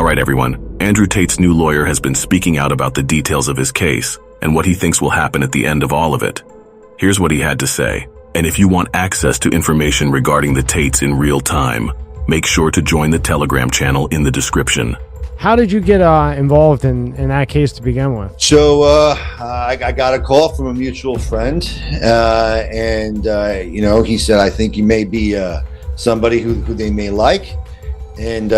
All right, everyone. Andrew Tate's new lawyer has been speaking out about the details of his case and what he thinks will happen at the end of all of it. Here's what he had to say. And if you want access to information regarding the Tates in real time, make sure to join the Telegram channel in the description. How did you get involved in that case to begin with? So I got a call from a mutual friend, and he said, I think you may be somebody who they may like. And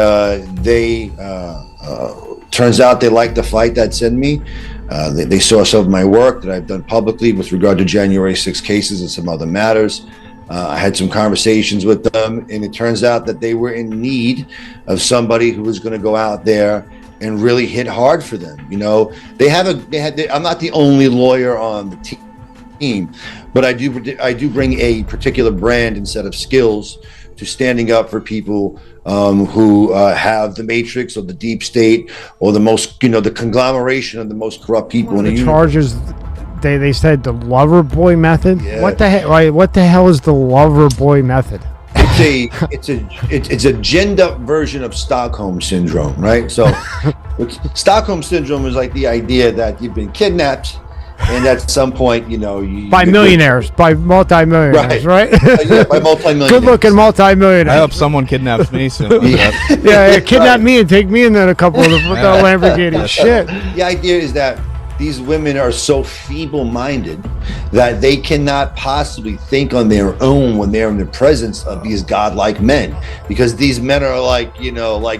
turns out they liked the fight that's in me. They saw some of my work that I've done publicly with regard to January 6 cases and some other matters. I had some conversations with them, and it turns out that they were in need of somebody who was going to go out there and really hit hard for them. I'm not the only lawyer on the team, but I do bring a particular brand and set of skills to standing up for people who have the matrix or the deep state or the most, the conglomeration of the most corrupt people in the universe. Charges. They said the lover boy method. Yeah. What the heck? Right? What the hell is the lover boy method? It's a ginned up version of Stockholm syndrome, right? So, Stockholm syndrome is like the idea that you've been kidnapped, and at some point, by millionaires, by multimillionaires, right? Yeah, by multimillionaires. Good-looking multimillionaires. I hope someone kidnaps me soon. yeah, kidnap me and take me in then a couple of the Lamborghini. Shit. The idea is that these women are so feeble-minded that they cannot possibly think on their own when they're in the presence of these godlike men, because these men are like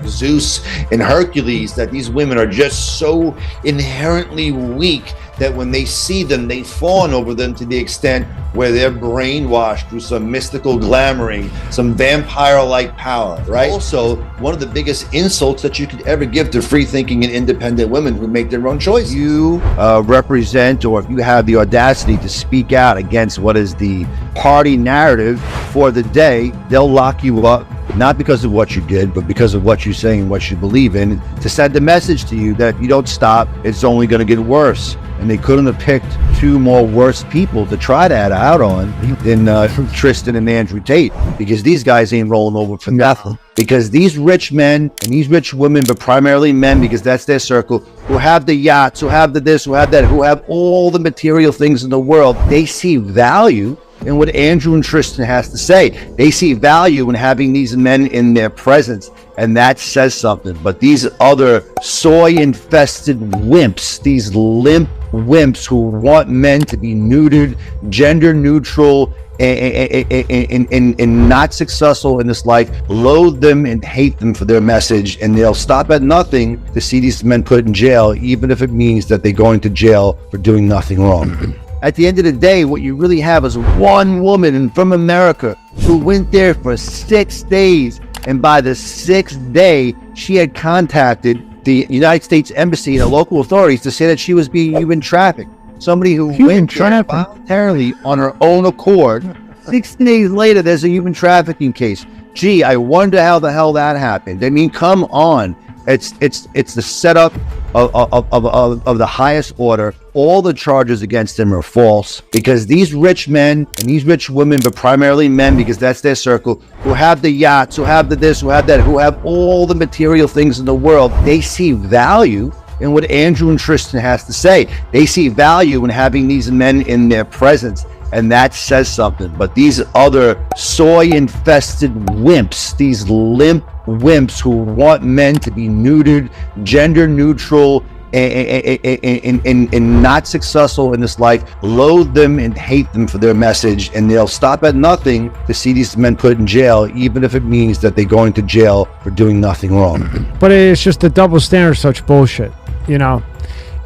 Zeus and Hercules, that these women are just so inherently weak that when they see them, they fawn over them to the extent where they're brainwashed through some mystical glamoring, some vampire-like power, right? Also, one of the biggest insults that you could ever give to free-thinking and independent women who make their own choices. You represent, or if you have the audacity to speak out against what is the party narrative for the day, they'll lock you up, not because of what you did, but because of what you say and what you believe in, to send a message to you that if you don't stop, it's only going to get worse. And they couldn't have picked two more worse people to try that out on than Tristan and Andrew Tate, because these guys ain't rolling over for nothing. Because these rich men and these rich women, but primarily men, because that's their circle, who have the yachts, who have the this, who have that, who have all the material things in the world, they see value in what Andrew and Tristan has to say. They see value in having these men in their presence, and that says something. But these other soy-infested wimps, these limp wimps who want men to be neutered, gender neutral, and not successful in this life, loathe them and hate them for their message, and they'll stop at nothing to see these men put in jail, even if it means that they're going to jail for doing nothing wrong. At the end of the day, what you really have is one woman from America who went there for 6 days, and by the 6th day, she had contacted the United States Embassy and the local authorities to say that she was being human trafficked. Somebody who went there voluntarily on her own accord. 6 days later, there's a human trafficking case. Gee, I wonder how the hell that happened. I mean, come on. It's the setup of the highest order. All the charges against them are false, because these rich men and these rich women, but primarily men, because that's their circle, who have the yachts, who have the this, who have that, who have all the material things in the world, they see value in what Andrew and Tristan has to say. They see value in having these men in their presence, and that says something. But these other soy-infested wimps, these limp wimps who want men to be neutered, gender neutral, and not successful in this life, loathe them and hate them for their message, and they'll stop at nothing to see these men put in jail, even if it means that they're going to jail for doing nothing wrong. But it's just the double standard, such bullshit, Now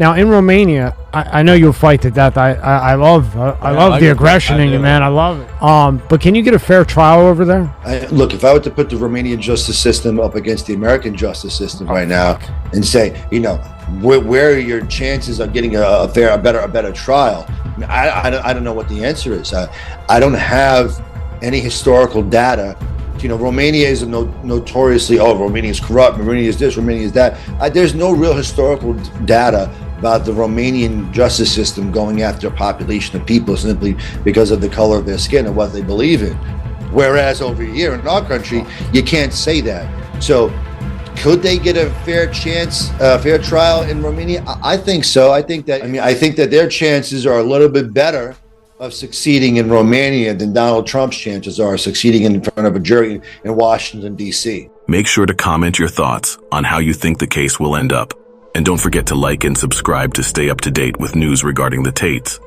in Romania, I know you'll fight to death. I love the aggression in you, man. I love it. But can you get a fair trial over there? Look, if I were to put the Romanian justice system up against the American justice system right now, and say, where are your chances of getting a better trial? I don't know what the answer is. I don't have any historical data. Romania is notoriously, Romania is corrupt, Romania is this, Romania is that. There's no real historical data about the Romanian justice system going after a population of people simply because of the color of their skin and what they believe in. Whereas over here in our country, you can't say that. So Could they get a fair chance, fair trial in Romania? I think so. I think that their chances are a little bit better of succeeding in Romania than Donald Trump's chances are succeeding in front of a jury in Washington, D.C. Make sure to comment your thoughts on how you think the case will end up. And don't forget to like and subscribe to stay up to date with news regarding the Tates.